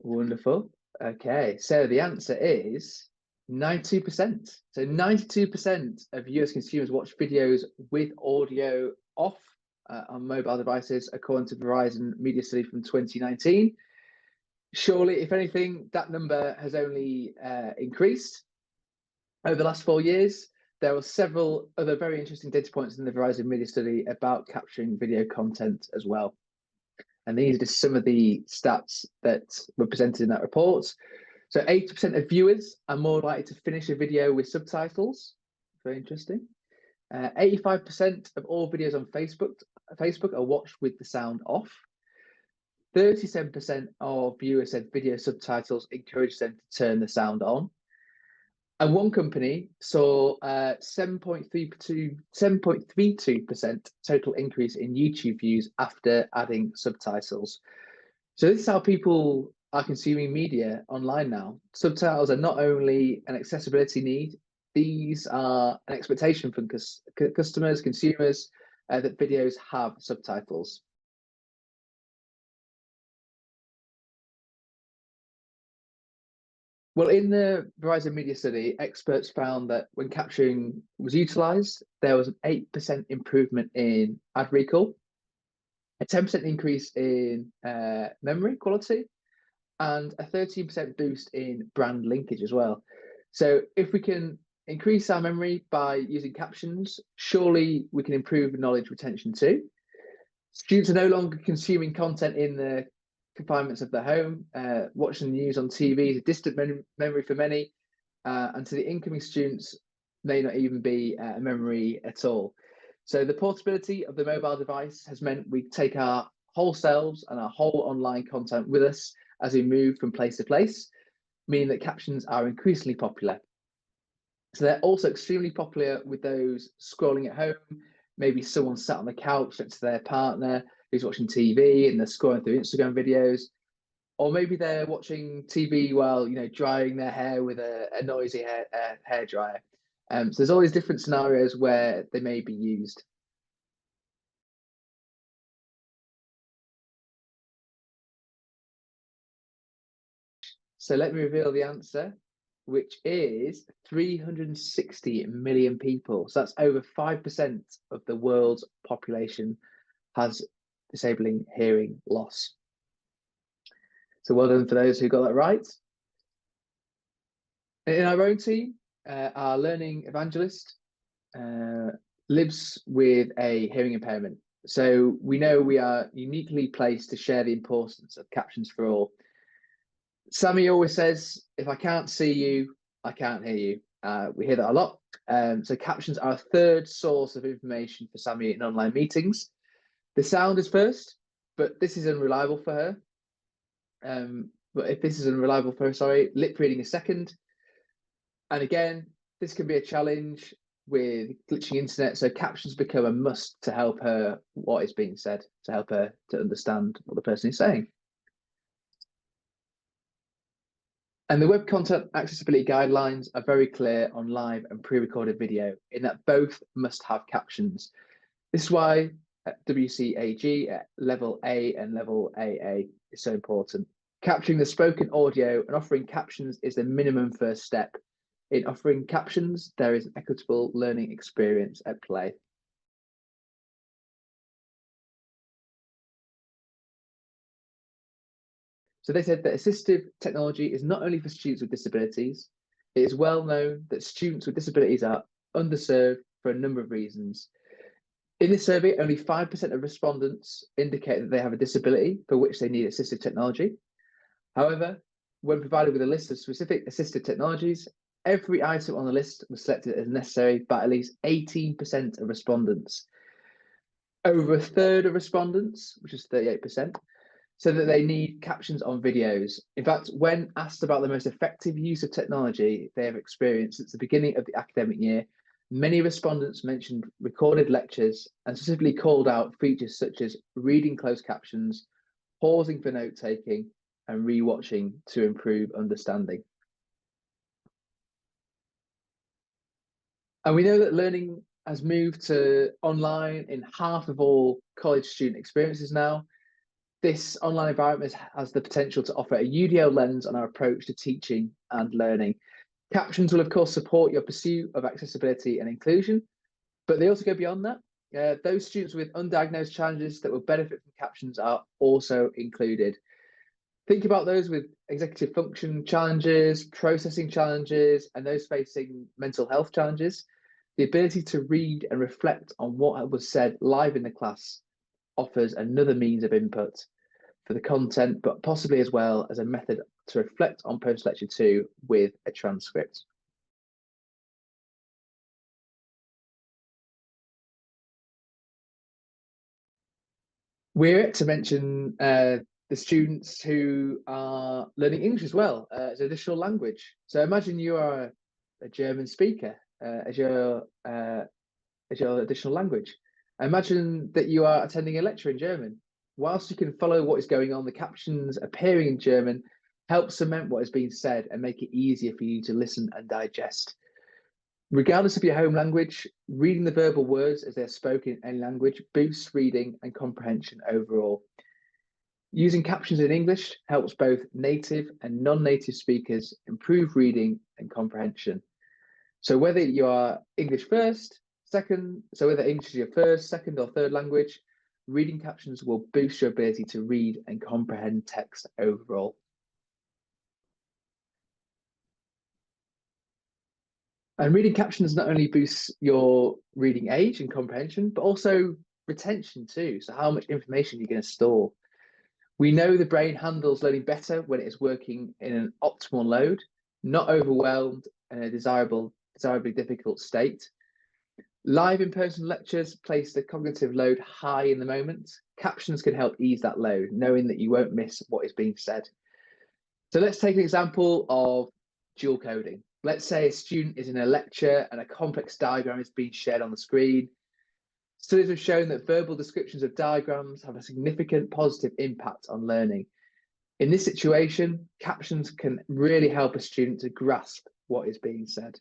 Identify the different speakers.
Speaker 1: Wonderful. Okay, so the answer is 92%. So 92% of US consumers watch videos with audio off on mobile devices, according to Verizon Media Study from 2019. Surely, if anything, that number has only increased over the last 4 years. There were several other very interesting data points in the Verizon Media Study about capturing video content as well. And these are just some of the stats that were presented in that report. So 80% of viewers are more likely to finish a video with subtitles. Very interesting. 85% of all videos on Facebook are watched with the sound off. 37% of viewers said video subtitles encourage them to turn the sound on. And one company saw 7.32% total increase in YouTube views after adding subtitles. So this is how people are consuming media online now. Subtitles are not only an accessibility need, these are an expectation from customers, consumers, that videos have subtitles. Well, in the Verizon Media Study, experts found that when capturing was utilized, there was an 8% improvement in ad recall, a 10% increase in memory quality, and a 13% boost in brand linkage as well. So if we can increase our memory by using captions, surely we can improve knowledge retention too. Students are no longer consuming content in the confinements of their home. Watching the news on TV is a distant memory for many, and to the incoming students may not even be a memory at all. So the portability of the mobile device has meant we take our whole selves and our whole online content with us as we move from place to place, meaning that captions are increasingly popular. So they're also extremely popular with those scrolling at home. Maybe someone sat on the couch next to their partner who's watching TV and they're scrolling through Instagram videos, or maybe they're watching TV while drying their hair with a noisy hair dryer. So there's all these different scenarios where they may be used. So let me reveal the answer, which is 360 million people. So that's over 5% of the world's population has disabling hearing loss. So well done for those who got that right. In our own team, our learning evangelist lives with a hearing impairment. So we know we are uniquely placed to share the importance of captions for all. Sammy always says, if I can't see you, I can't hear you. We hear that a lot. So captions are a third source of information for Sammy in online meetings. The sound is first, but this is unreliable for her. Lip reading is second. And again, this can be a challenge with glitching internet, so captions become a must to help her what is being said, to help her to understand what the person is saying. And the web content accessibility guidelines are very clear on live and pre-recorded video in that both must have captions. This is why WCAG at level A and level AA is so important. Capturing the spoken audio and offering captions is the minimum first step. In offering captions, there is an equitable learning experience at play. So they said that assistive technology is not only for students with disabilities, it is well known that students with disabilities are underserved for a number of reasons. In this survey, only 5% of respondents indicate that they have a disability for which they need assistive technology. However, when provided with a list of specific assistive technologies, every item on the list was selected as necessary by at least 18% of respondents. Over a third of respondents, which is 38%, said that they need captions on videos. In fact, when asked about the most effective use of technology they have experienced since the beginning of the academic year, many respondents mentioned recorded lectures and specifically called out features such as reading closed captions, pausing for note-taking, and rewatching to improve understanding. And we know that learning has moved to online in half of all college student experiences now. This online environment has the potential to offer a UDL lens on our approach to teaching and learning. Captions will, of course, support your pursuit of accessibility and inclusion, but they also go beyond that. Those students with undiagnosed challenges that will benefit from captions are also included. Think about those with executive function challenges, processing challenges, and those facing mental health challenges. The ability to read and reflect on what was said live in the class offers another means of input for the content, but possibly as well as a method to reflect on post-lecture 2 with a transcript. We're to mention the students who are learning English as well as an additional language. So imagine you are a German speaker as your additional language. Imagine that you are attending a lecture in German. Whilst you can follow what is going on, the captions appearing in German help cement what is being said and make it easier for you to listen and digest. Regardless of your home language, reading the verbal words as they're spoken in any language boosts reading and comprehension overall. Using captions in English helps both native and non-native speakers improve reading and comprehension. So whether you are English first, whether English is your first, second, or third language, reading captions will boost your ability to read and comprehend text overall. And reading captions not only boosts your reading age and comprehension, but also retention too. So how much information you're going to store. We know the brain handles learning better when it is working in an optimal load, not overwhelmed in a desirably difficult state. Live in-person lectures place the cognitive load high in the moment. Captions can help ease that load, knowing that you won't miss what is being said. So let's take an example of dual coding. Let's say a student is in a lecture and a complex diagram is being shared on the screen. Studies have shown that verbal descriptions of diagrams have a significant positive impact on learning. In this situation, captions can really help a student to grasp what is being said.